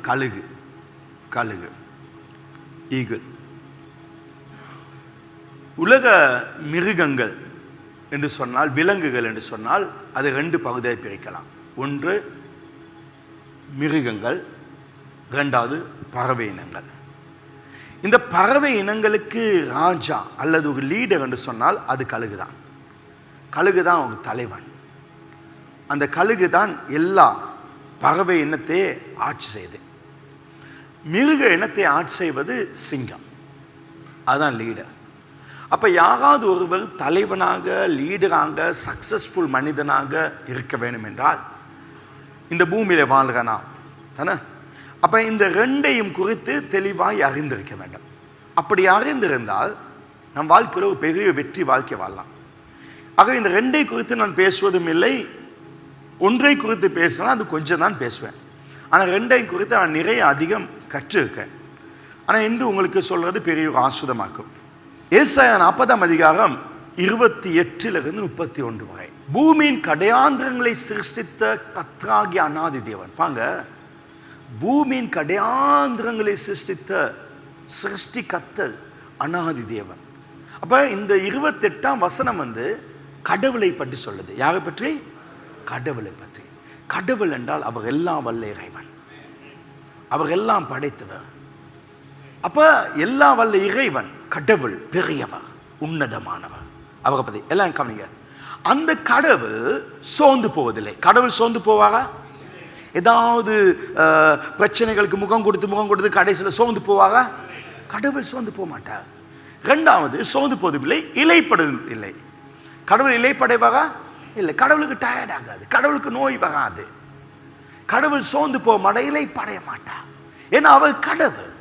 கழுகு. கழுகு, ஈகிள். உலக மிருகங்கள் என்று சொன்னால், விலங்குகள் என்று சொன்னால் அது 2 பகுதியாக பிரிக்கலாம். ஒன்று மிருகங்கள், 2வது பறவை இனங்கள். இந்த பறவை இனங்களுக்கு ராஜா அல்லது ஒரு லீடர் என்று சொன்னால் அது கழுகுதான். கழுகுதான் ஒரு தலைவன். அந்த கழுகுதான் எல்லா பறவை இனத்தை ஆட்சி செய்து. மிருக இனத்தை ஆட்சி செய்வது சிங்கம். அதுதான் லீடர். அப்ப யாராவது ஒருவர் தலைவனாக, லீடராக, சக்சஸ்ஃபுல் மனிதனாக இருக்க வேண்டும் என்றால் இந்த பூமியில வாழ்கிறனா தானே? அப்ப இந்த 2ஐயும் குறித்து தெளிவாய் அறிந்திருக்க வேண்டும். அப்படி அறிந்திருந்தால் நம் வாழ்க்கையில் ஒரு பெரிய வெற்றி வாழ்க்கை வாழலாம். ஆக இந்த 2ஐ குறித்து நான் பேசுவதும் இல்லை. ஒன்றை குறித்து பேசினா அது கொஞ்சம் தான் பேசுவேன். ஆனால் 2ஐ குறித்து நான் நிறைய அதிகம் கற்றிருக்கேன். ஆனால் இன்று உங்களுக்கு சொல்றது பெரிய ஒரு ஆசுதமாக்கும். ஏசாயா 40ஆம் அதிகாரம் 28 31 வரை. பூமியின் கடையாந்திரங்களை சிருஷ்டித்த கர்த்தராகிய அநாதி தேவன். பாங்க, பூமியின் கடையாந்திரங்களை சிருஷ்டித்த சிருஷ்டி கர்த்தர் அநாதி தேவன். அப்ப இந்த 28ஆம் வசனம் கடவுளை பற்றி சொல்லுது. யாரை பற்றி? கடவுளை பற்றி. கடவுள் என்றால் அவர் எல்லாம் வல்ல இறைவன், அவர் எல்லாம் படைத்தவர். அப்ப எல்லா வல்ல இறைவன் கடவுள் பெரியவர், உன்னதமானவர். அவரை பத்தி எல்லாம் கவனிங்க. அந்த கடவுள் சோர்ந்து போவதில்லை. கடவுள் சோர்ந்து போவாரா? ஏதாவது பிரச்சனைகளுக்கு முகம் கொடுத்து கடைசியில் சோர்ந்து போவாரா? கடவுள் சோர்ந்து போக மாட்டார். 2வது சோர்ந்து போவதில்லை, இலைப்படுவதில்லை. கடவுள் இலைப்படைவாரா? இல்லை. கடவுளுக்கு டயர்ட் ஆகாது, கடவுளுக்கு நோய் வராது. கடவுள் சோர்ந்து போக மாட்டார், இலைப்படைய மாட்டார். ஏன்னா அவர் கடவுள்.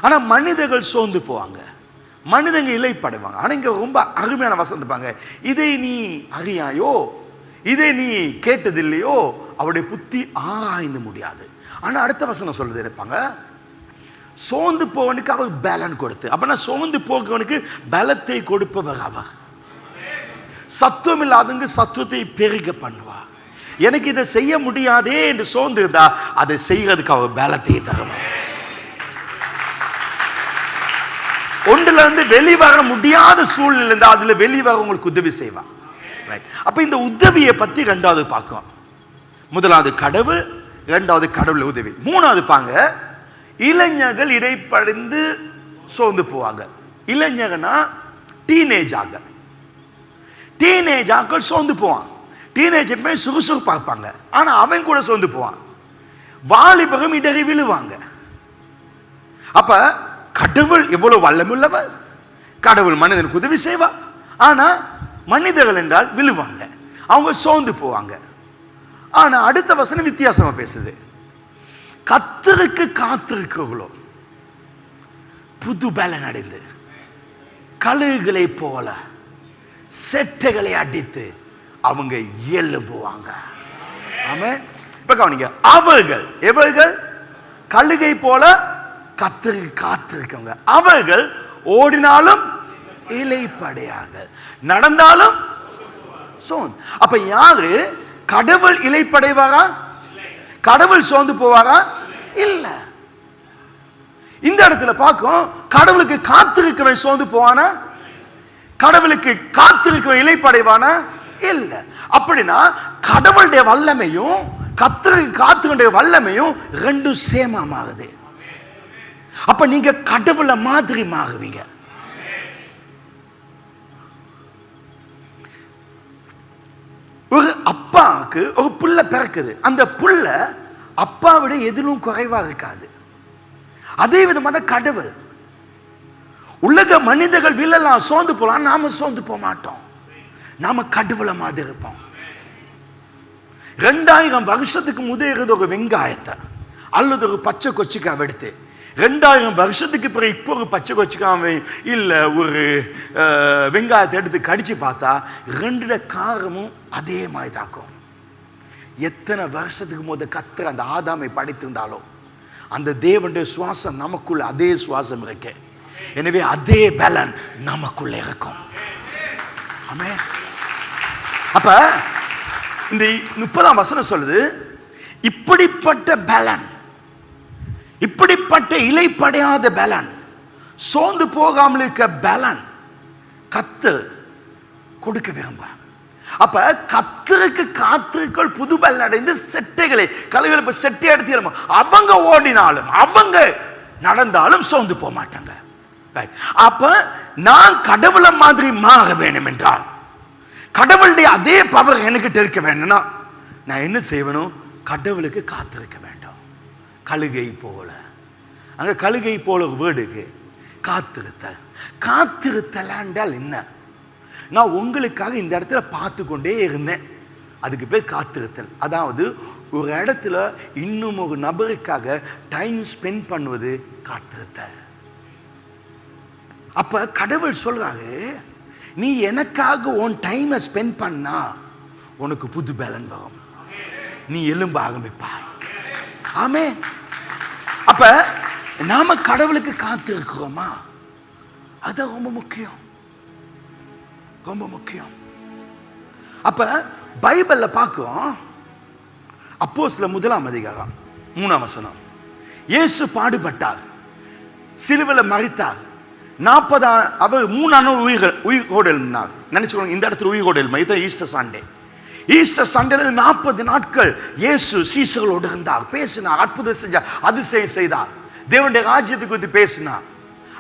ஆனா மனிதர்கள் சோர்ந்து போவாங்க, மனிதங்க இலைப்படைவாங்க. ஆனா இங்க ரொம்ப அருமையான வசனம் இருப்பாங்க. இதை நீ அறியாயோ, இதை நீ கேட்டதில்லையோ, அவருடைய புத்தி ஆராய்ந்து முடியாது. ஆனா அடுத்த வசனம் சொல்றது இருப்பாங்க, சோர்ந்து போவனுக்கு அவர் பலன் கொடுத்து. அப்பனா சோர்ந்து போகவனுக்கு பலத்தை கொடுப்பவர் அவர். சத்துவம் இல்லாதவங்க சத்துவத்தை பெருக பண்ணுவார். எனக்கு இதை செய்ய முடியாதே என்று சோர்ந்து இருந்தா அதை செய்யறதுக்கு அவர் பலத்தை தருவார். ஒன்றுல இருந்து வெளிவர முடியாத சூழ்நிலை இருந்தா அதுல வெளிவர உங்களுக்கு உதவி செய்வார். அப்ப இந்த உதவியை பத்தி 2வது பார்க்கும். 1வது கடவுள், 2வது கடவுள் உதவி. 3வது பாங்க, இளைஞர்கள் இடைப்படைந்து சோர்ந்து போவாங்க. இளைஞர்னா டீனேஜ் ஆக்கள். டீனேஜ் ஆக்கள் சோர்ந்து போவான். டீனேஜ் எப்பவுமே சுறுசுறுப்பா இருப்பாங்க, ஆனா அவன் கூட சோர்ந்து போவான். வாலிபகம் இடறி விழுவாங்க. அப்ப கடவுள் எவ்வளவு வல்லமுள்ளவர், கடவுள் மனிதனுக்கு உதவி செய்வார். ஆனா மனிதர்கள் என்றால் விழுவாங்க, அவங்க சோர்ந்து போவாங்க. ஆனா அடுத்த வசனம் வித்தியாசமா பேசுது. கர்த்தருக்கு காத்திருக்கிறவர்களோ புது பலன் அடைந்து கழுகுகளை போல செட்டைகளை அடித்து அவங்க எழும்புவாங்க. ஆமென். இப்ப கவனிங்க, அவர்கள் எவர்கள்? கழுகை போல கர்த்தருக்கு காத்திருக்கவங்க. அவர்கள் ஓடினாலும் இலைப்படையாக, நடந்தாலும் சோர்ந்து. அப்ப யாரு? கடவுள் இலைப்படைவாரா? கடவுள் சோர்ந்து போவாரா? இல்ல. இந்த இடத்துல பார்க்கும், கடவுளுக்கு காத்திருக்கவன் சோர்ந்து போவானா? கடவுளுக்கு காத்திருக்கவன் இலைப்படைவானா? இல்ல. அப்படின்னா கடவுளுடைய வல்லமையும் கர்த்தருக்கு காத்துடைய வல்லமையும் 2 சேமமாகுது. அப்ப நீங்க கடவுளை மாதிரி மாறுவீங்க. ஒரு அப்பாவுக்கு ஒரு புள்ள பிறக்குது. அந்த புள்ள அப்பாவிட எதிலும் குறைவா இருக்காது. அதே விதமான கடவுள். உலக மனிதர்கள் விழலாம், சோர்ந்து போலாம், நாம சோர்ந்து போக மாட்டோம். நாம கடவுளை மாதிரி இருப்போம். 2000 வருஷத்துக்கு முதல் ஒரு வெங்காயத்தை அல்லது ஒரு பச்சை கொச்சிக்காய் எடுத்து 2000 வருஷத்துக்கு பிறகு இப்போ ஒரு பச்சை கொச்சிக்காய் இல்ல ஒரு வெங்காயத்தை எடுத்து கடிச்சு பார்த்தா 2 காரமும் அதே மாதிரி தாக்கும். எத்தனை வருஷத்துக்கு முதல் கர்த்தர் அந்த ஆதாமை படைத்திருந்தாலும் அந்த தேவனுடைய சுவாசம் நமக்குள்ள அதே சுவாசம் இருக்கு. எனவே அதே பலன் நமக்குள்ள இருக்கும். ஆமென். அப்ப இந்த 30ஆம் வசனம் சொல்லுது, இப்படிப்பட்ட பலன் இப்படிப்பட்ட இலைப்படையாத பலன், சோர்ந்து போகாமல் இருக்க பலன் கர்த்தர் கொடுக்க விரும்ப. அப்ப கர்த்தருக்கு காத்திருக்கள் புது பலன் அடைந்து செட்டைகளை கழுகுகளை இப்ப செட்டை எடுத்து அவங்க ஓடினாலும் அவங்க நடந்தாலும் சோர்ந்து போக மாட்டாங்க. அப்ப நான் கடவுளை மாதிரி மாற வேண்டும் என்றால், கடவுளுடைய அதே பவர் எனக்கு இருக்க வேணும்னா நான் என்ன செய்யணும்? கடவுளுக்கு காத்திருக்க வேண்டும். கழுகை போல, அங்க கழுகை போல ஒரு வேர்டுக்கு காத்திருத்தல். காத்திருத்தல் என்றால் என்ன? நான் உங்களுக்காக இந்த இடத்துல பார்த்து கொண்டே இருந்தேன், அதுக்கு பேர் காத்திருத்தல். அதாவது ஒரு இடத்துல இன்னும் ஒரு நபருக்காக டைம் ஸ்பெண்ட் பண்ணுவது காத்திருத்தல். அப்ப கடவுள் சொல்றாரு, நீ எனக்காக உன் டைமை ஸ்பெண்ட் பண்ணா உனக்கு புது பலன் வரும், நீ எலும்ப ஆரம்பிப்பாய். ஆமே. அப்ப நாம கடவுளுக்கு காத்து இருக்கிறோமா? அது ரொம்ப முக்கியம், ரொம்ப முக்கியம். அப்ப பைபிள்ல பார்க்கிறோம், அப்போஸ்தலர் 1 அதிகாரம் 3 வசனம். இயேசு பாடுபட்டார், சிலுவையில் மரித்தார், 40 அவர் 3 நாள் உயிரோடு எழுந்தார். நினைச்சுக்கோங்க, இந்த இடத்துல உயிரோடு எழுந்தார். Easter Sunday. ஈஸ்டர் சண்டேல 40 நாட்கள் இயேசு சீசர்களோடு இருந்தார், பேசினார், அற்புதம் செஞ்சார், அதிசயம் செய்தார், தேவனுடைய ராஜ்யத்தை குறித்து பேசினார்,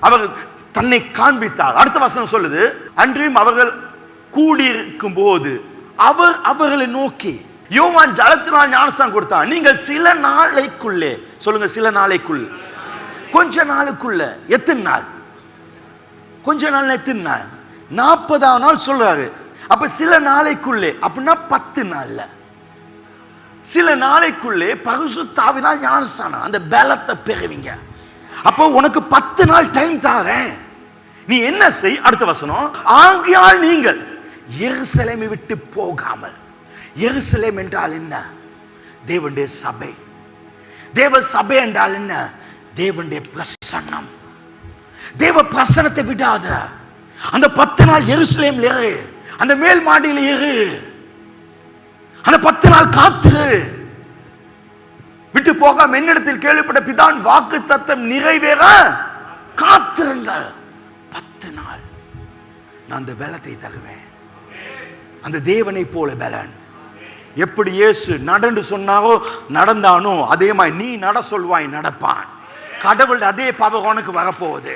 அவர் தன்னை காண்பித்தார். அடுத்த வசனம் சொல்லுது, அன்றையும் அவர்கள் கூடியிருக்கும் போது அவர் அவர்களை நோக்கி, யோவான் ஜலத்தினால் ஞானஸ்நானம் கொடுத்தார், நீங்கள் சில நாளைக்குள்ளே, சொல்லுங்க, சில நாளைக்குள்ள, கொஞ்ச நாளுக்குள்ள. எத்தனை நாள்? கொஞ்ச நாள். எத்தனை நாள்? 40ஆம் நாள் சொல்றாரு. அப்ப சில நாளைக்குள்ளே அப்படின்னா 10 நாள்ல, சில நாளைக்குள்ளே பரிசுத்த ஆவியினால் ஞானஸ்நானம், அந்த பலத்தை பெறுவீங்க. அப்போ உனக்கு 10 நாள் டைம் தாரேன், நீ என்ன செய்? அடுத்த வசனம், ஆகையால் நீங்கள் எருசலேமை விட்டு போகாமல். எருசலேம் என்றால் என்ன? தேவனுடைய சபை. தேவ சபை என்றால் என்ன? தேவனுடைய பிரசன்னம். தேவ பிரசன்னத்தை விடாத. அந்த 10 நாள் எருசலேம்ல ஏறு, அந்த மேல் மாடியில் ஏறு, அந்த 10 நாள் காத்து விட்டு போகாம என்னிடத்தில் கேள்விப்பட்ட பிதான் வாக்கு தத்தம் நிறைவேற காத்திருங்கள். 10 நாள் நான் அந்த பலத்தை தருவேன், அந்த தேவனை போல பலன். எப்படி இயேசு நடந்து சொன்னாரோ நடந்தானோ அதே மாதிரி நீ நட சொல்வாய், நடப்பான். கடவுள் அதே பவர் உனக்கு வரப்போகுது.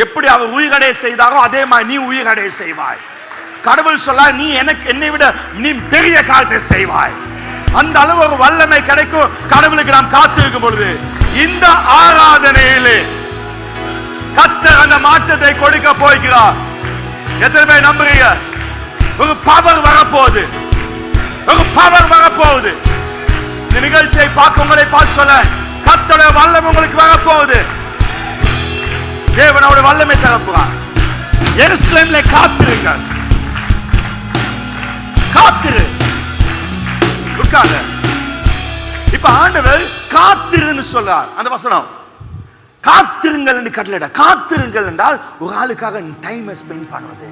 எப்படி அவர் உயிரடைய செய்தாரோ அதே மாதிரி நீ உயிரடைய செய்வாய். கடவுள் சொல்ல, நீ எனக்கு என்னை விட நீ பெரிய காரியத்தை செய்வாய். அந்த அளவு ஒரு வல்லமை கிடைக்கும் கடவுளுக்கு நாம் காத்திருக்கும் பொழுது. இந்த ஆராதனையிலே கர்த்தர் அந்த மாற்றத்தை கொடுக்க போகிறார். எத்தனை பேர் நம்புறீங்க? ஒரு பவர் வரப்போகுது, ஒரு பவர் வரப்போகுது. இந்த நிகழ்ச்சியை பார்க்க உங்களை பார்த்து சொல்ல, கர்த்தருடைய வல்லமை உங்களுக்கு வரப்போகுது. தேவனோட வல்லமை தரப்புறார். எருசலேம்ல காத்திருங்க, காத்திரு, உட்கார்ந்து. இப்ப ஆண்டவர் காத்திருன்னு சொல்றார். அந்த வசனம் காத்திருங்கள் என்று கட்டளையிட. காத்திருங்கள் என்றால் ஒரு ஆளுக்காக டைமை ஸ்பெண்ட் பண்ணுவது,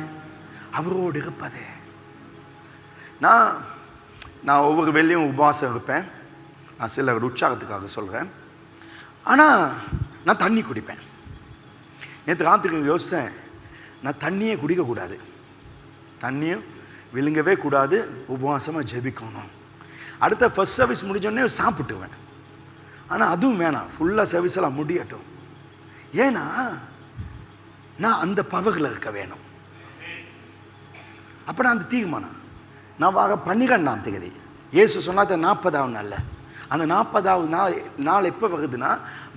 அவரோடு இருப்பது. நான் ஒவ்வொரு வெள்ளியும் உபவாசம் இருப்பேன். நான் சில உற்சாகத்துக்காக சொல்கிறேன். ஆனால் நான் தண்ணி குடிப்பேன். நேற்று ராத்திரிக்கு யோசித்தேன், நான் தண்ணியே குடிக்கக்கூடாது, தண்ணியும் விழுங்கவே கூடாது, உபவாசமாக ஜெபிக்கணும். அடுத்த ஃபர்ஸ்ட் சர்வீஸ் முடிஞ்சோடனே சாப்பிட்டுவேன். ஆனால் அதுவும் வேணாம், ஃபுல்லாக சர்வீஸ் எல்லாம் முடியட்டும். ஏன்னா நான் அந்த பவரில் இருக்க வேணும். அப்போ நான் அந்த தீர்மானம், நான் வர 12ஆம் தேதி இயேசு சொன்னாத 40ஆவது நாள்ல, அந்த 40ஆவது நாள் எப்போ வருதுன்னா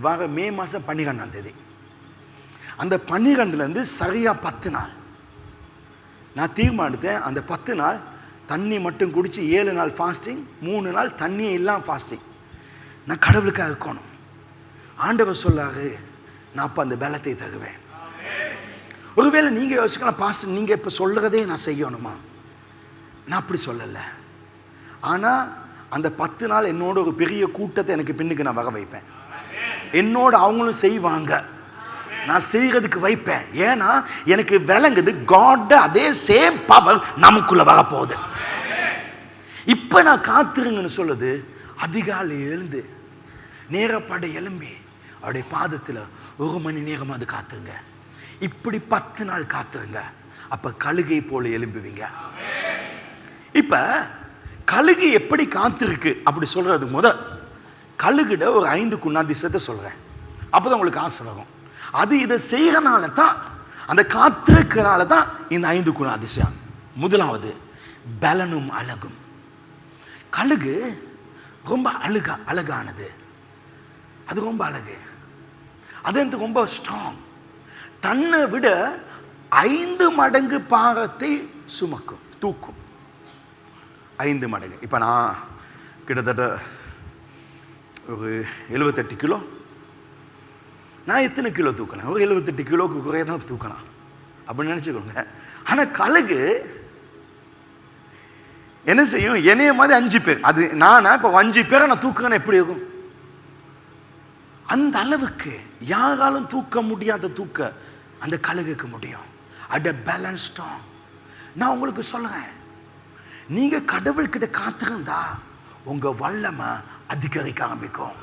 வர மே மாதம் 12ஆம் தேதி. அந்த 12லேருந்து சரியாக 10 நாள் நான் தீர்மானித்தேன். அந்த 10 நாள் தண்ணி மட்டும் குடித்து 7 நாள் ஃபாஸ்டிங், 3 நாள் தண்ணியே இல்லாமல் ஃபாஸ்டிங். நான் கடவுளுக்காக இருக்கணும். ஆண்டவர் சொல்லாரு, நான் அப்போ அந்த பலத்தை தருவேன். ஒருவேளை நீங்கள் யோசிக்கலாம், பாஸ்டர் நீங்கள் இப்போ சொல்லுறதே நான் செய்யணுமா? நான் அப்படி சொல்லலை. ஆனால் அந்த 10 நாள் என்னோட ஒரு பெரிய கூட்டத்தை எனக்கு பின்னுக்கு நான் வர வைப்பேன். என்னோட அவங்களும் செய்வாங்க, நான் செய்கிறதுக்கு வைப்பேன். ஏன்னா எனக்கு விளங்குது, காட் அதே சேம் பவர் நமக்குள்ள வரப்போகுது. இப்போ நான் காத்திருங்கன்னு சொல்லுது, அதிகாலை எழுந்து நேரப்பட எழும்பி அவருடைய பாதத்தில் 1 மணி நேரம் அது காத்துங்க. இப்படி 10 நாள் காத்துருங்க. அப்ப கழுகை போல எழும்புவீங்க. இப்ப கழுகு எப்படி காத்திருக்கு அப்படி சொல்றது கழுகிட ஒரு 5 குணாதிசயத்தை சொல்றேன். அப்பதான் உங்களுக்கு ஆசை வரும். அது இதை செய்யறனால தான், அந்த காத்திருக்கிறனால தான் இந்த 5 குணாதிசயம். முதலாவது பலனும் அழகும். கழுகு ரொம்ப அழகானது. அது ரொம்ப அழகு. அது ரொம்ப ஸ்ட்ராங். தன்னை விட 5 மடங்கு பாரத்தை சுமக்கும், தூக்கும். 5 மடங்கு. இப்ப நான் கிட்டத்தட்ட ஒரு 78 கிலோ. நான் எத்தனை கிலோ தூக்கலாம்? ஒரு 78 கிலோக்கு குறைய தான் தூக்கலாம் அப்படின்னு நினைச்சுக்கோங்க. ஆனா கழுகு என்ன செய்யும்? என்னைய மாதிரி 5 பேர், அது நானா இப்ப 5 பேரை நான் தூக்குறேன்னு எப்படி இருக்கும்? அந்த அளவுக்கு யாராலும் தூக்க முடியாத தூக்க அந்த கழுகுக்கு முடியும். At balance strong. நான் உங்களுக்கு சொல்றேன், நீங்க கடவுள்கிட்ட காத்திருந்தா உங்க வல்லமை அதிகரிக்க ஆரம்பிக்கும்.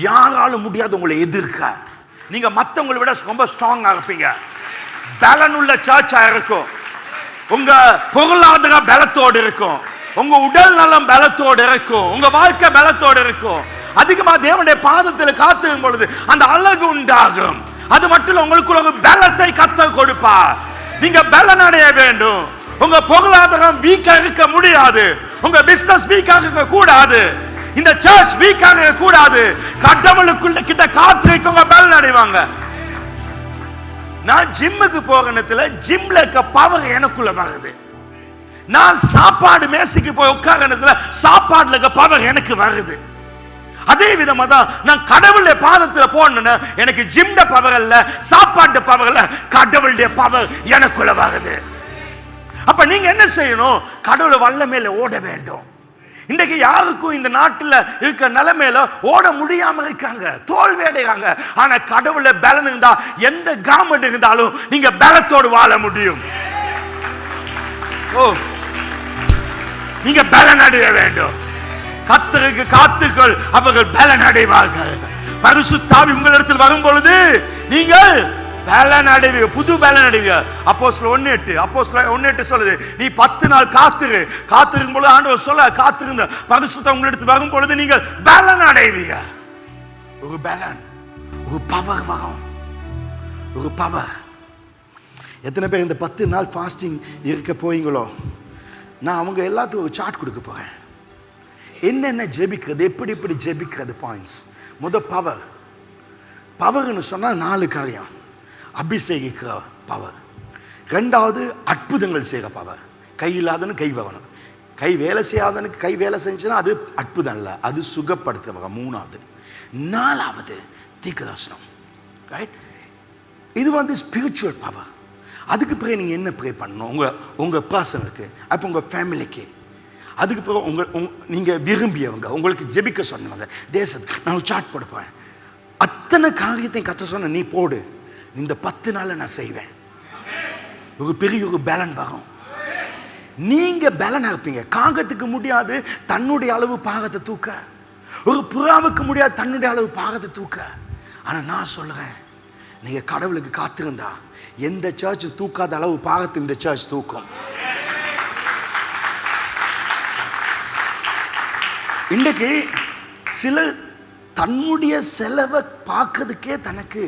யாராலும் முடியாது உங்களை எதிர்க்க. நீங்க மற்றவங்களை விட ரொம்ப ஸ்ட்ராங்கா இருப்பீங்க. பலன் உள்ள சர்ச்சா இருக்கும். உங்க பொருளாதார பலத்தோடு இருக்கும். உங்க உடல் நலம் பலத்தோடு இருக்கும். உங்க வாழ்க்கை பலத்தோடு இருக்கும். அதிகமா தேவனுடைய பாதத்தில் காத்திருக்கும் பொழுது அந்த அழகு உண்டாகும். அது மட்டும் இல்ல, உங்களுக்கு ஒரு பலத்தை கர்த்தர் கொடுப்பார். நீங்க பலன் அடைய வேண்டும். உங்க பொருளாதாரம் வீக்கா இருக்க முடியாது. உங்க பிசினஸ் வீக்கா இருக்க கூடாது. இந்த சர்ச் வீக்கா இருக்க கூடாது. கடவுளுக்குள்ள கிட்ட காத்திருக்கவங்க பலன் அடைவாங்க. நான் ஜிம்முக்கு போகிறதுல ஜிம்ல இருக்க பவர் எனக்குள்ள வருது. நான் சாப்பாடு மேசைக்கு போய் உட்கார்றதுல சாப்பாடுல இருக்க பவர் எனக்கு வருது. அதே விதமா தான் நான் கடவுளுடைய பாதத்தில் போனேன்னா எனக்கு ஜிம்ட பவர் இல்ல, சாப்பாட்டு பவர் இல்ல, கடவுளுடைய பவர் எனக்குள்ள வருது. அப்ப நீங்க என்ன செய்யணும்? கடவுளை வல்லமையில ஓட வேண்டும். இன்றைக்கு யாருக்கும் இந்த நாட்டில் இருக்க நிலைமையில ஓட முடியாம இருக்காங்க, தோல்வி அடைகிறாங்க. ஆனா கடவுளை பலன் இருந்தா எந்த கவர்மெண்ட் இருந்தாலும் நீங்க பலத்தோடு வாழ முடியும். நீங்க பலன் அடைய வேண்டும். கர்த்தருக்கு காத்துக்கள், அவர்கள் பலன் அடைவார்கள். பரிசுத்த ஆவி உங்களிடத்தில் வரும் பொழுது நீங்கள் பலன் அடைவீங்க, புது பலன் அடைவீங்க. அப்போஸ்தலர் 1:8 சொல்லுது, நீ 10 நாள் காத்திருக்கும் பொழுது ஆண்டவர் சொல்ல, காத்திருந்த பரிசுத்த உங்களிடத்தில் வரும் பொழுது நீங்கள் பலன் அடைவீங்க. ஒரு பலன், ஒரு பவர் வரும், ஒரு பவர். எத்தனை பேர் இந்த 10 நாள் ஃபாஸ்டிங் இருக்க போறீங்களோ? நான் அவங்க எல்லாத்துக்கும் ஒரு சார்ட் கொடுக்க போறேன். என்னென்ன ஜெபிக்கிறது, எப்படி ஜெபிக்கிறது பாயிண்ட்ஸ். பவர். பவர்னு சொன்னா 4 காரியம். அபிஷேகிக்கிற பவர். 2வது அற்புதங்கள் செய்கிற பவர். கை இல்லாதவனுக்கு கை வரணும். கை வேலை செய்யாதவனுக்கு கை வேலை செஞ்சுன்னா அது அற்புதம் இல்லை, அது சுகப்படுத்துகிற 3வது. 4வது தீர்க்கதரிசனம். ரைட்? இது ஸ்பிரிச்சுவல் பவர். அதுக்கு பிறகு நீங்க என்ன ப்ரே பண்ணணும்? உங்க பர்சனுக்கு, அப்போ உங்க ஃபேமிலிக்கு. அதுக்கு பிறகு நீங்க விரும்பியவங்க, உங்களுக்கு ஜெபிக்க சொன்னவங்க, தேசத்துக்கு. நான் சாட் போடுப்பேன். அத்தனை காரியத்தையும் கத்த சொன்ன நீ போடு. இந்த 10 நாள்ல நான் செய்வேன். ஒரு பெரிய ஒரு பலன் வரும். நீங்க பலனா இருப்பீங்க. காகத்துக்கு முடியாது தன்னுடைய அளவு பாகத்தை தூக்க. ஒரு புறாவுக்கு முடியாது தன்னுடைய அளவு பாகத்தை தூக்க. ஆனா நான் சொல்றேன், நீங்க கடவுளுக்கு காத்திருந்தா எந்த சர்ச் தூக்காத அளவு பாகத்தை இந்த சர்ச் தூக்கும். இன்றைக்கு சில தன்னுடைய செலவை பார்க்கறதுக்கே தனக்கு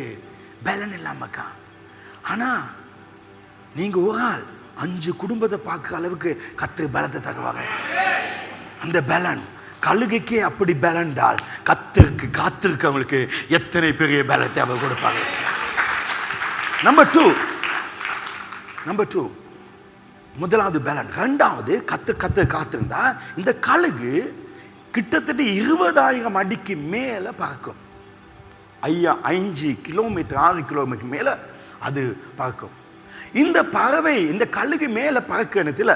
பலன் இல்லாமக்கா. ஆனா நீங்க ஒரு ஆள் 5 குடும்பத்தை பார்க்குற அளவுக்கு கர்த்தர் பலத்தை தருவாங்க. அந்த பலன் கழுகைக்கே அப்படி பலன்டால் கர்த்தருக்கு காத்திருக்கவங்களுக்கு எத்தனை பெரிய பலத்தை அவர் கொடுப்பாங்க. நம்பர் 2 முதலாவது பலன். 2வது கர்த்தர் காத்திருந்தா இந்த கழுகு கிட்டத்தட்ட 20,000 அடிக்கு மேல பறக்கும். 5 கிலோமீட்டர் 6 கிலோமீட்டர் மேல அது பறக்கும். இந்த பறவை, இந்த கழுகு மேல பறக்கிறதுல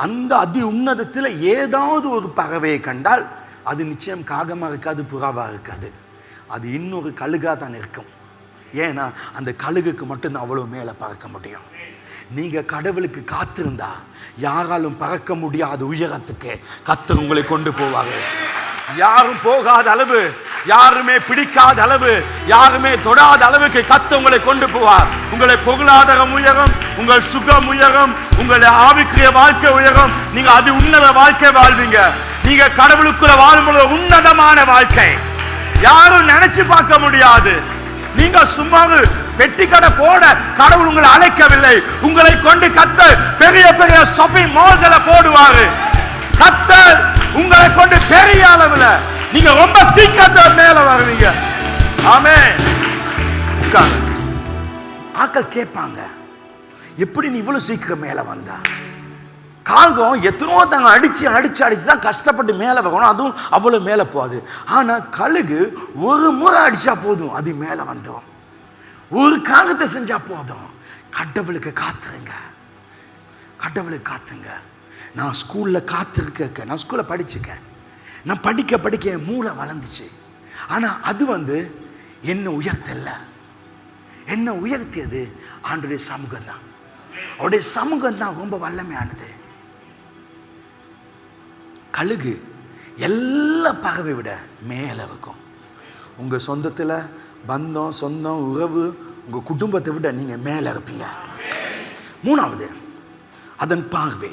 அந்த அதி உன்னதத்தில் ஏதாவது ஒரு பறவையை கண்டால் அது நிச்சயம் காகமா இருக்காது, புறாவா இருக்காது. அது இன்னொரு கழுகா தான் இருக்கும். ஏன்னா அந்த கழுகுக்கு மட்டும்தான் அவ்வளவு மேல பறக்க முடியும். நீங்க கடவுளுக்கு காத்திருந்தா யாராலும் பறக்க முடியாத உயரத்துக்கு கர்த்தர் உங்களை கொண்டு போவாங்க. யாரும் போகாத அளவு, யாருமே பிடிக்காத அளவு, யாருமே தொடாத அளவுக்கு கர்த்தர் உங்களை கொண்டு போவார். உங்களை பொருளாதாரம் உயரும், உங்கள் சுகம் உயரும், உங்களுடைய ஆவிக்குரிய வாழ்க்கை உயரும். நீங்க அது உன்னத வாழ்க்கை வாழ்வீங்க. நீங்க கடவுளுக்குள்ள வாழும்போது உன்னதமான வாழ்க்கை யாரும் நினைச்சு பார்க்க முடியாது. நீங்க சும்மா வெட்டி கடை போட கடவுள் உங்களை அழைக்கவில்லை. உங்களை கொண்டு கர்த்தர் பெரிய பெரிய ஷாப்பிங் மால்களை போடுவாரு. கர்த்தர் உங்களை கொண்டு பெரிய அளவுல நீங்க ரொம்ப சீக்கிரத்துல மேல வருவீங்க. ஆமென். ஆக்கள் கேட்பாங்க, எப்படி நீ இவ்வளவு சீக்கிரம் மேல வந்தா? காகம் எத்தனோ தாங்க அடிச்சு அடிச்சு அடிச்சு தான் கஷ்டப்பட்டு மேல வரணும், அதுவும் அவ்வளவு மேல போகாது. ஆனா கழுகு ஒரு முறை அடிச்சா போதும், அது மேல வந்துடும். ஒரு காரியத்தை செஞ்சா போதும். கடவுளுக்கு காத்துருங்க, கடவுளுக்கு காத்துங்க. நான் ஸ்கூல்ல காத்திருக்க, நான் ஸ்கூல்ல படிச்சுக்கேன். நான் படிக்க படிக்க என் மூளை வளர்ந்துச்சு. ஆனா அது என்ன உயர்த்தல. என்ன உயர்த்தியது ஆண்டவருடைய சமூகம் தான். அவருடைய சமூகம் தான் ரொம்ப வல்லமையானது. கழுகு எல்லா பறவை விட மேல இருக்கும். உங்க சொந்தத்துல பந்தம், சொந்தம், உறவு, உங்க குடும்பத்தை விட நீங்க மேல இருப்பீங்க. மூணாவது, அதன் பார்வை.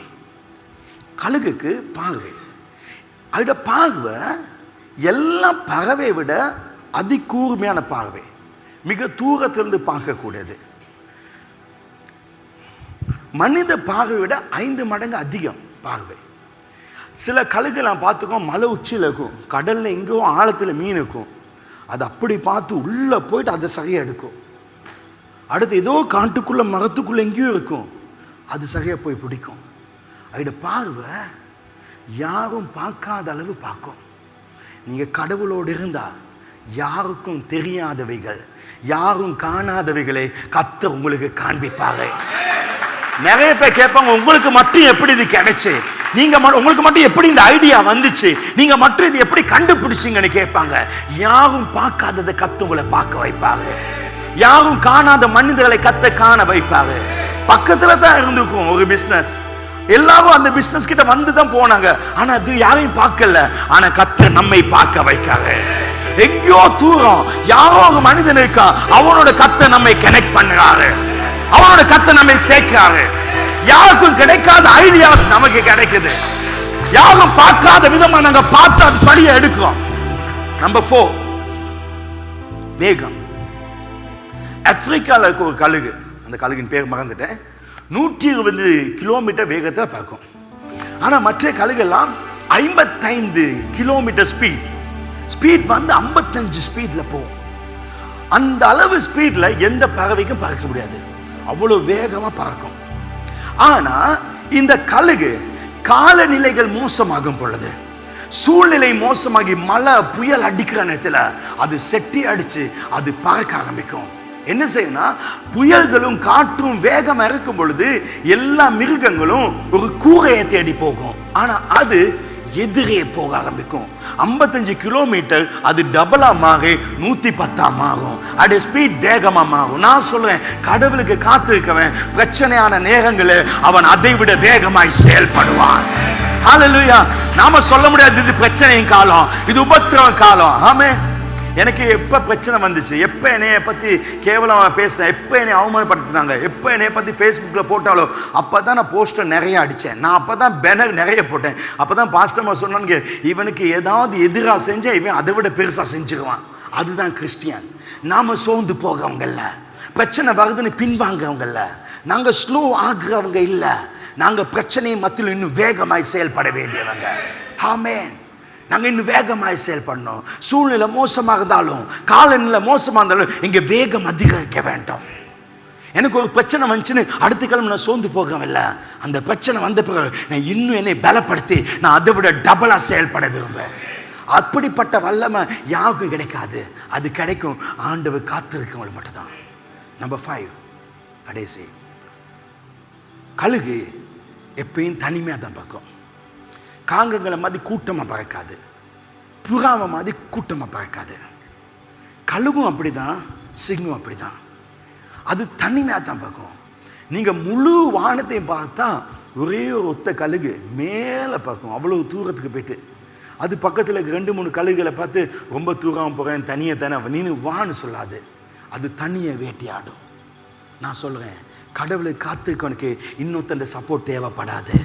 கழுகுக்கு பார்வை, அதோட பார்வை எல்லா பறவை விட அதிகூர்மையான பார்வை. மிக தூரத்திலிருந்து பார்க்கக்கூடியது. மனித பார்வை விட 5 மடங்கு அதிகம் பார்வை. சில கழுகுலாம் பார்த்துக்கோ, மலை உச்சியில் இருக்கும், கடல்ல எங்கோ ஆழத்தில் மீன் இருக்கும். அது அப்படி பார்த்து உள்ள போயிட்டு அதை சரியா எடுக்கும். அடுத்து ஏதோ காட்டுக்குள்ள மரத்துக்குள்ள எங்கேயும் இருக்கும், அது சரியா போய் பிடிக்கும். அதோட பார்வை யாரும் பார்க்காத அளவு பார்க்கும். நீங்க கடவுளோடு இருந்தா யாருக்கும் தெரியாதவைகள், யாரும் காணாதவைகளை கர்த்தர் உங்களுக்கு காண்பிப்பாங்க. நிறைய பேர் கேட்பாங்க, உங்களுக்கு மட்டும் எப்படி இது கிடைச்சு, நீங்க உங்களுக்கு மட்டும் எப்படி இந்த ஐடியா வந்துச்சு, நீங்க மட்டும் இது எப்படி கண்டுபிடிச்சீங்கன்னு கேட்பாங்க. யாரும் பார்க்காததை கர்த்தர் உங்களை பார்க்க வைப்பாங்க. யாரும் காணாத மனிதர்களை கர்த்தர் காண வைப்பாங்க. பக்கத்துல தான் இருந்துக்கும் ஒரு பிசினஸ், எல்லாரும் அந்த பிசினஸ் கிட்ட வந்து தான் போனாங்க. ஆனா அது யாரையும் பார்க்கல. ஆனா கர்த்தர் நம்மை பார்க்க வைக்காங்க. எங்கேயோ தூரம் யாரோ ஒரு மனிதன் இருக்கா, அவனோட கர்த்தர் நம்மை கனெக்ட் பண்றாரு, அவனோட கர்த்தர் நம்மை சேர்க்கிறாரு. யாருக்கும் கிடைக்காத ஐடியாஸ் நமக்கு கிடைக்குது. யாரும் பார்க்காத விதமா நாங்க பார்த்து அது சரியா எடுக்கிறோம். நம்பர் 4, வேகம். ஆப்பிரிக்கால இருக்க ஒரு கழுகு, அந்த கழுகின் பேர் மறந்துட்டேன், 120 கிலோமீட்டர் வேகத்தில் பார்க்கும். ஆனா மற்ற கழுகெல்லாம் 55 கிலோமீட்டர் ஸ்பீட் 55 ஸ்பீட்ல போகும். அந்த அளவு ஸ்பீட்ல எந்த பறவைக்கும் பறக்க முடியாது, அவ்வளவு வேகமா பறக்கும். ஆனா இந்த கழுகு காலநிலைகள் மோசமாகும் பொழுது, சூழ்நிலை மோசமாகி மழை புயல் அடிக்கிற நேரத்தில் அது செட்டி அடிச்சு அது பறக்க ஆரம்பிக்கும். என்ன செய்யணும்னா, புயல்களும் காற்றும் வேகமா இருக்கும் பொழுது எல்லா மிருகங்களும் ஒரு கூரையை தேடி போகும். ஆனா அது எதிரே போக ஆரம்பிக்கும். 55 கிலோமீட்டர் அது டபுளா மாறி 110 மாறும். அது ஸ்பீட் வேகமா மாறும். நான் சொல்றேன், கடவுளுக்கு காத்திருக்கவன் பிரச்சனையான நேரங்களில் அவன் அதை விட வேகமாய் செயல்படுவான். ஹல்லேலூயா. நாம சொல்ல முடியாது இது பிரச்சனையின் காலம், இது உபத்திரவ காலம். ஆமே. எனக்கு எப்ப பிரச்சனை வந்துச்சு, எப்ப என்னைய பத்தி கேவலமா பேசினேன், எப்ப என்னை அவமானப்படுத்தினாங்க, எப்ப என்னைய பத்தி ஃபேஸ்புக்ல போட்டாலோ அப்பதான் நான் போஸ்டர் நிறைய அடிச்சேன், நான் அப்பதான் பேனர் நிறைய போட்டேன். அப்பதான் பாஸ்டர்மா சொன்னாங்க, இவனுக்கு ஏதாவது எதிராக செஞ்சா இவன் அதை விட பெருசா செஞ்சுக்குவான். அதுதான் கிறிஸ்டியன். நாம சோர்ந்து போகிறவங்கல்ல, பிரச்சனை வருதுன்னு பின்வாங்கவங்கல்ல, நாங்க ஸ்லோ ஆகுறவங்க இல்ல, நாங்க பிரச்சனை மத்தியில் இன்னும் வேகமாய் செயல்பட வேண்டியவங்க. ஆமென். நாங்க இன்னும் வேகமாய் செயல்படணும். சூழ்நிலை மோசமாக இருந்தாலும், காலநிலை மோசமாக இருந்தாலும் இங்க வேகம் அதிகரிக்க வேண்டும். எனக்கு ஒரு பிரச்சனை வந்துச்சுன்னு அடுத்த கிழமை நான் சோர்ந்து போகவில்லை. அந்த பிரச்சனை வந்த பிறகு நான் இன்னும் என்னை பலப்படுத்தி நான் அதை விட டபுளா செயல்பட விரும்புவேன். அப்படிப்பட்ட வல்லமை யாருக்கும் கிடைக்காது. அது கிடைக்கும் ஆண்டவர் காத்திருக்கவங்களுக்கு மட்டும்தான். நம்பர் 5, கடைசி. கழுகு எப்பயும் தனிமையா தான் பார்க்கும். காங்கங்களை மாதிரி கூட்டமா பறக்காது, புறாவை மாதிரி கூட்டமா பறக்காது. கழுகும் அப்படிதான், சிங்கம் அப்படிதான். அது தனிமையா தான் பார்க்கும். நீங்க முழு வானத்தையும் பார்த்தா ஒரே ஒரு ஒத்த கழுகு மேல பார்க்கும், அவ்வளவு தூரத்துக்கு போயிட்டு. அது பக்கத்தில் 2-3 கழுகுகளை பார்த்து ரொம்ப தூரம் போகிறேன் தனியை தானே நீனு வான்னு சொல்லாது, அது தனியை வேட்டையாடும். நான் சொல்கிறேன், கடவுளை காத்துக்கவனுக்கு இன்னொருத்தண்ட சப்போர்ட் தேவைப்படாது.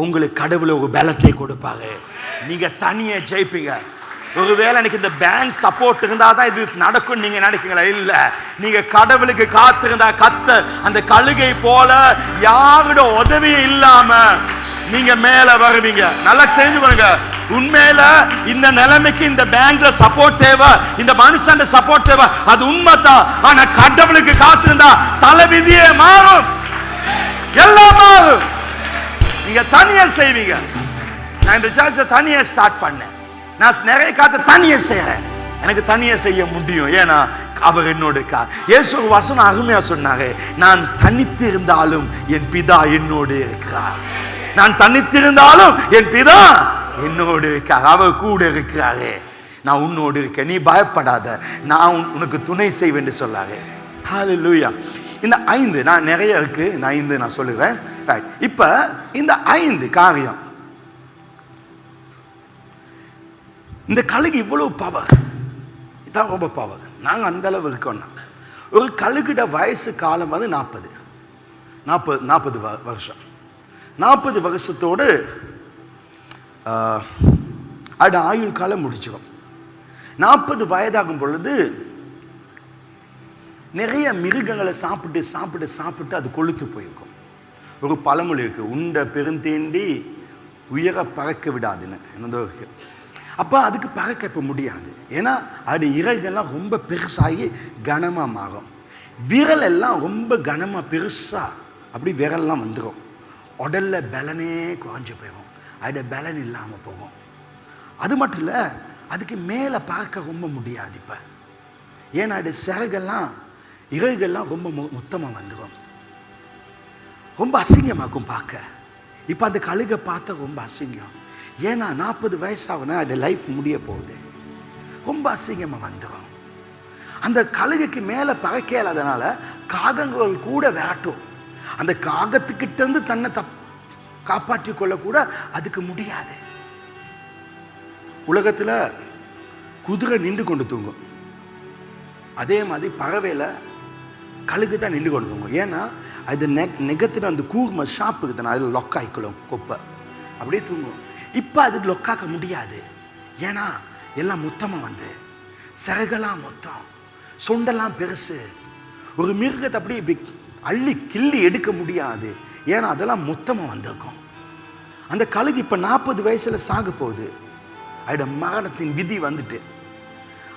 உங்களுக்கு கடவுளை ஒரு பலத்தை கொடுப்பாரு, நீங்கள் தனியை ஜெயிப்பீங்க. ஒருவேளை எனக்கு இந்த பேங்க் சப்போர்ட் இருந்தால் தான் இது நடக்கும் நீங்கள் நினைக்கிறீங்களா? இல்லை, நீங்கள் கடவுளுக்கு காத்திருந்தா அந்த கழுகை போல யாரோட உதவியும் இல்லாம நீங்க மேல வருவீங்க. நல்லா தெரிஞ்சு பாருங்க, உண்மையில இந்த நிலைமைக்கு இந்த பேங்க்ல சப்போர்ட் தேவை, இந்த மனுஷன் சப்போர்ட் தேவை, அது உண்மைதான். ஆனா கடவுளுக்கு காத்திருந்தா தலைவிதியே மாறும், எல்லாம் மாறும். நீங்க தனியா செய்வீங்க. நான் இந்த சர்ச்சை தனியா ஸ்டார்ட் பண்ணேன். நான் நிறைய காத்த தனியா செய்யறேன். எனக்கு தனியா செய்ய முடியும், ஏன்னா அவர் என்னோட இயேசு ஒரு வசனம் அருமையா சொன்னாரு, நான் தனித்து இருந்தாலும் என் பிதா என்னோடு இருக்கிறார். நான் தனித்திருந்தாலும் என் பிதா என்னோடு இருக்கார், அவர் கூட இருக்கிறாரே. நான் உன்னோடு இருக்கேன், நீ பயப்படாத, நான் உனக்கு துணை செய்வேன் என்று சொல்லாரு. ஹல்லேலூயா. இந்த 5 நான் நிறைய இருக்கு, இந்த 5 நான் சொல்லுவேன். இப்ப இந்த 5 காரியம், இந்த கழுகு இவ்வளவு பவர், இதான் ரொம்ப பவர். நாங்க அந்த அளவு இருக்கோம். ஒரு கழுகுட வயசு காலம் வந்து 40 வருஷம். 40 வருஷத்தோடு அது ஆயுள் காலம் முடிச்சிடும். 40 வயதாகும் பொழுது நிறைய மிருகங்களை சாப்பிட்டு சாப்பிட்டு சாப்பிட்டு அது கொழுத்து போயிருக்கும். ஒரு பழமொழி இருக்கு, உண்ட பெருந்தேண்டி உயர பறக்க விடாதுன்னு என்னதோ இருக்கு. அப்போ அதுக்கு பறக்க இப்போ முடியாது, ஏன்னா அது இறகுகள்லாம் ரொம்ப பெருசாகி கனமாக மாறும். விரல் எல்லாம் ரொம்ப கனமாக பெருசாக அப்படி விரல்லாம் வந்துடும். உடல்ல பலனே குறைஞ்சி போயிடும், அது பலன் இல்லாமல் போகும். அது மட்டும் இல்லை, அதுக்கு மேலே பார்க்க ரொம்ப முடியாது இப்போ, ஏன்னா அது சிறகெல்லாம் இறகுகள்லாம் ரொம்ப மொத்தமாக வந்துடும், ரொம்ப அசிங்கமாக்கும் பார்க்க. இப்போ அந்த கழுகை பார்த்தா ரொம்ப அசிங்கம், ஏன்னா 40 வயசாகுனா அது லைஃப் முடிய போகுது, ரொம்ப அசிங்கமாக வந்துடும். அந்த கழுகுக்கு மேலே பறக்க இல்லாதனால காகங்கள் கூட விரட்டும். அந்த காகத்துக்கிட்ட இருந்து தன்னை காப்பாற்றி கொள்ள கூட அதுக்கு முடியாது. உலகத்தில் குதிரை நின்று கொண்டு தூங்கும், அதே மாதிரி பறவையில கழுகு தான் நின்று கொண்டு தூங்கும். ஏன்னா அது நெகத்தில் அந்த கூர்ம ஷாப்புக்கு தானே, அதில் லொக்காய்க்குள்ளும் கொப்பை அப்படியே தூங்கும். இப்போ அதுக்கு லொக்காக்க முடியாது, ஏன்னா எல்லாம் மொத்தமாக வந்து சிறகெல்லாம் மொத்தம், சொண்டெல்லாம் பெருசு. ஒரு மிருகத்தை அப்படியே அள்ளி கிள்ளி எடுக்க முடியாது, ஏன்னா அதெல்லாம் மொத்தமாக வந்திருக்கும். அந்த கழுகு இப்போ 40 வயசில் சாக போகுது. அதோட மரணத்தின் விதி வந்துட்டு,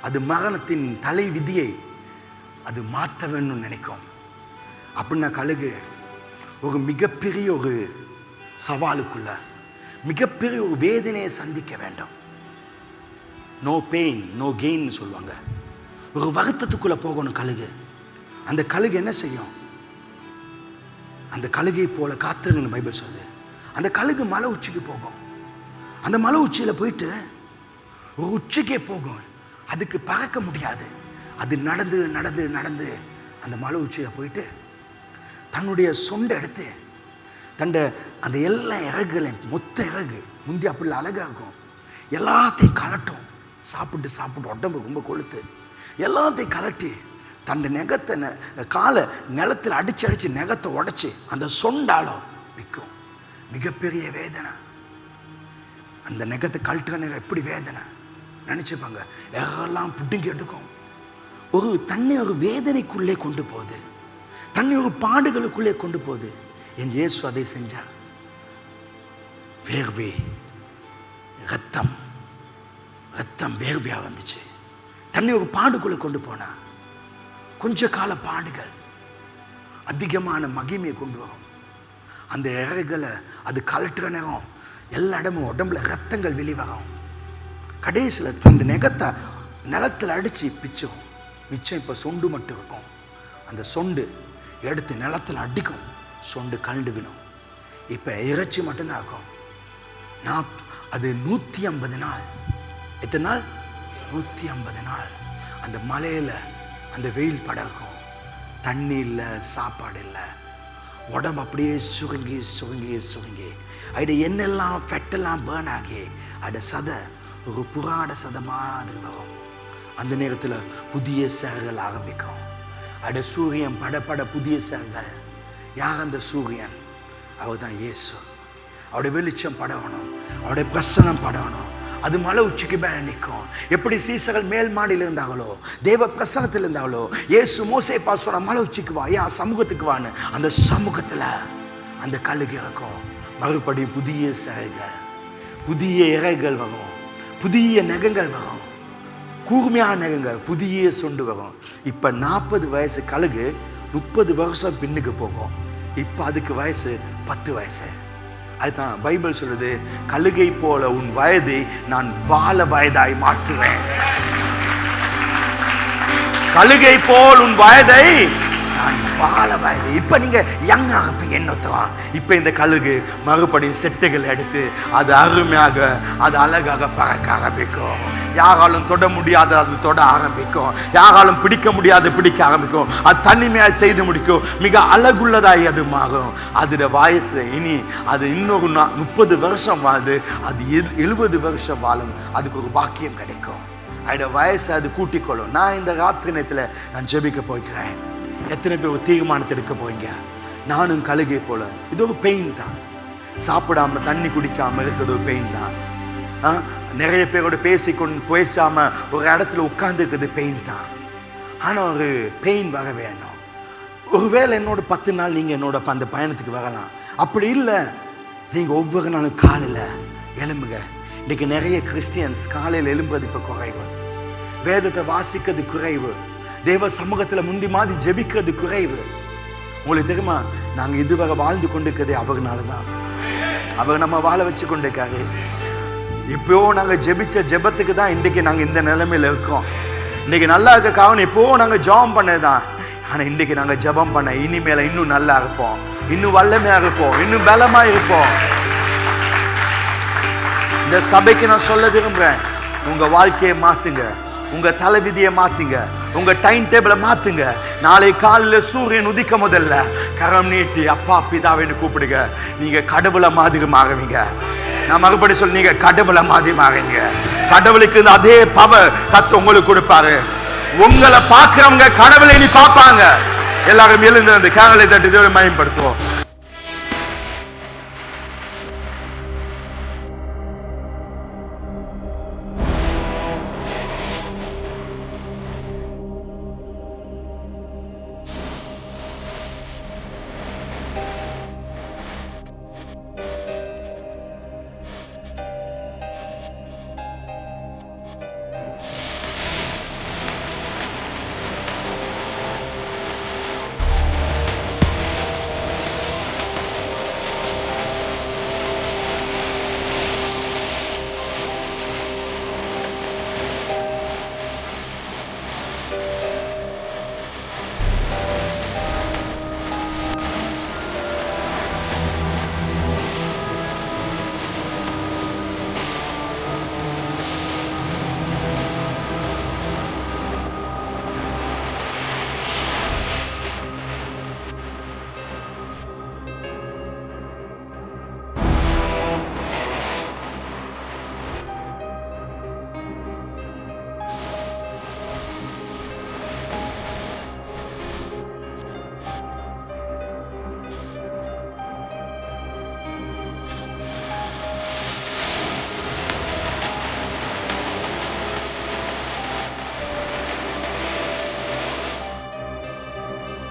அது மரணத்தின் தலை விதியை அது மாற்ற வேணும்னு நினைக்கும். அப்படின்னா கழுகு ஒரு மிகப்பெரிய ஒரு சவாலுக்குள்ள, மிகப்பெரிய ஒரு வேதனையை சந்திக்க வேண்டும். நோ பெயின் நோ கெயின் சொல்லுவாங்க. ஒரு வருத்தத்துக்குள்ள போகணும் கழுகு. அந்த கழுகு என்ன செய்யும்? அந்த கழுகை போல காத்துருங்கன்னு பைபிள் சொல்லுது. அந்த கழுகு மலை உச்சிக்கு போகும். அந்த மலை உச்சியில் போயிட்டு ஒரு உச்சிக்கே போகும், அதுக்கு பறக்க முடியாது. அது நடந்து நடந்து நடந்து அந்த மலை உச்சியில் போயிட்டு தன்னுடைய சொண்டை எடுத்து அந்த எல்லா இறகுகளையும், மொத்த இறகு முந்தி அப்படி அழகாக இருக்கும், எல்லாத்தையும் கலட்டும். சாப்பிட்டு சாப்பிட்டு உடம்பு ரொம்ப கொழுத்து, எல்லாத்தையும் கலட்டி தன் நெகத்தை காலை நிலத்தில் அடிச்சு அடிச்சு நெகத்தை உடைச்சி அந்த சொண்டாலும் விற்கும். மிகப்பெரிய வேதனை. அந்த நெகத்தை கழட்டுற நெகம் எப்படி வேதனை நினைச்சுப்பாங்க. எல்லாம் புடுங்கி எடுக்கும். தன்னை ஒரு வேதனைக்குள்ளே கொண்டு போகுது, தன்னை ஒரு பாடுகளுக்குள்ளே கொண்டு போகுது. என் இயேசு அதை செஞ்சார். வேர்வை, ரத்தம் வேர்வையா வந்துச்சு, தன்னை ஒரு பாடுக்குள்ளே கொண்டு போனா. கொஞ்ச கால பாடுகள் அதிகமான மகிமையை கொண்டு வரும். அந்த இறகுகளை அது கலட்டுற நேரம் எல்லா இடமும் உடம்புல ரத்தங்கள் வெளிவரும். கடைசியில் தன் நெகத்தை நிலத்தில் அடித்து பிச்சும். மிச்சம் இப்போ சொண்டு மட்டும் இருக்கும். அந்த சொண்டு எடுத்து நிலத்தில் அடிக்கும், சொண்டு கலண்டு விடும். இப்போ இறைச்சி மட்டும்தான் இருக்கும். அது 150 நாள். எத்தனை நாள்? 150 நாள் அந்த மலையில் அந்த வெயில் படக்கும், தண்ணி இல்லை, சாப்பாடு இல்லை, உடம்பு அப்படியே சுருங்கி சுருங்கி சுருங்கி அது எண்ணெல்லாம் ஃபெட்டெல்லாம் பேர்ன் ஆகி அது சதை ஒரு புராண சத மாதிரி வரும். அந்த நேரத்தில் புதிய சேர்கள் ஆரம்பிக்கும். அட சூரியன் பட புதிய சேர்கள். யார் அந்த சூரியன்? அவர் தான் இயேசு. அவருடைய வெளிச்சம் படவணும், அவருடைய பிரசனம் படவணும். அது மலை உச்சிக்கு மேலே நிற்கும். எப்படி சீசர்கள் மேல் மாடியில் இருந்தாங்களோ, தேவ பிரசனத்தில் இருந்தாங்களோ, இயேசு மோசே பாசோட மலை உச்சிக்கு வா, ஏன் சமூகத்துக்கு வான்னு, அந்த சமூகத்தில் அந்த கல்லுக்கு இறக்கும். மறுபடியும் புதிய சேர்கள், புதிய இறைகள் வரும், புதிய நகங்கள் வரும், கூர்மையான நகங்கள், புதிய சொண்டு வரும். இப்போ 40 வயசு கழுகு 30 வருஷம் பின்னுக்கு போகும். இப்போ அதுக்கு வயசு 10 வயசு. அதுதான் பைபிள் சொல்லுது, கழுகை போல உன் வயதை நான் வாழ வயதாய் மாற்றுவேன். கழுகை போல் உன் வயதை நான் வாழ வயது. இப்ப நீங்க யங்காக இருப்பீங்க. என்னத்தான் இப்ப இந்த கழுகு மறுபடியும் செட்டுகள் எடுத்து அது அருமையாக, அது அழகாக பறக்க ஆரம்பிக்கும். யாராலும் தொட முடியாத அது தொட ஆரம்பிக்கும். யாராலும் பிடிக்க முடியாத பிடிக்க ஆரம்பிக்கும். அது தனிமையாக செய்து முடிக்கும். மிக அழகுள்ளதாய் அது மாறும். அதோட வயசு இனி அது இன்னொரு 30 வருஷம் வாழ்ந்து அது 70 வருஷம் வாழும். அதுக்கு ஒரு பாக்கியம் கிடைக்கும். அதோட வயசை அது கூட்டிக்கொள்ளும். நான் இந்த ராத்திரி நேரத்தில் நான் ஜெபிக்க போய்க்கிறேன். எத்தனை பேர் ஒரு தீர்மானத்தை எடுக்க போறீங்க? நானும் கழுகை போல. இது ஒரு பெயின் தான். சாப்பிடாம தண்ணி குடிக்காம இருக்கிறது ஒரு பெயின் தான். நிறைய பேரோட பேசாம ஒரு இடத்துல உட்கார்ந்து இருக்கிறது பெயின் தான். ஆனா ஒரு பெயின் வர வேணும். ஒருவேளை என்னோட 10 நாள் நீங்க என்னோட அந்த பயணத்துக்கு வரலாம். அப்படி இல்லை, நீங்க ஒவ்வொரு நாளும் காலையில் எழும்புங்க. இன்னைக்கு நிறைய கிறிஸ்டியன்ஸ் காலையில் எழும்புறது இப்போ குறைவு. வேதத்தை வாசிக்கிறது குறைவு. தேவ சமூகத்தில் முந்தி மாதிரி ஜெபிக்கிறது குறைவு. உங்களுக்கு தெரியுமா, நாங்கள் இதுவரை வாழ்ந்து கொண்டிருக்கிறதே அவர்னால தான். அவர் நம்ம வாழ வச்சு கொண்டிருக்காரு. இப்போ நாங்கள் ஜெபிச்ச ஜெபத்துக்கு தான் இன்றைக்கு நாங்கள் இந்த நிலைமையில் இருக்கோம். இன்னைக்கு நல்லா இருக்க காரணம் இப்போ நாங்கள் ஜெபம் பண்ணதுதான். ஆனால் இன்றைக்கு நாங்கள் ஜெபம் பண்ண இனிமேல இன்னும் நல்லா இருப்போம், இன்னும் வல்லமையாக இருப்போம், இன்னும் பலமாக இருப்போம். இந்த சபைக்கு நான் சொல்ல விரும்புகிறேன், உங்கள் வாழ்க்கையை மாற்றுங்க, உங்கள் தலைவிதியை மாற்றுங்க, உங்கள் டைம் டேபிளை மாற்றுங்க. நாளை காலையில் சூரியன் உதிக்க முதல்ல கரம் நீட்டி அப்பா பிதாவைன்னு கூப்பிடுங்க. நீங்கள் கடவுளை மாதிரி மாறுவீங்க. நான் மறுபடி சொல்லி, நீங்கள் கடவுளை மாதிரி மாறுவீங்க. கடவுளுக்கு அதே பவர் கத்து உங்களுக்கு கொடுப்பாரு. உங்களை பார்க்குறவங்க கடவுளை நீ பார்ப்பாங்க. எல்லாரும் எழுந்து அந்த கேரளை தட்டு மேம்படுத்துவோம்.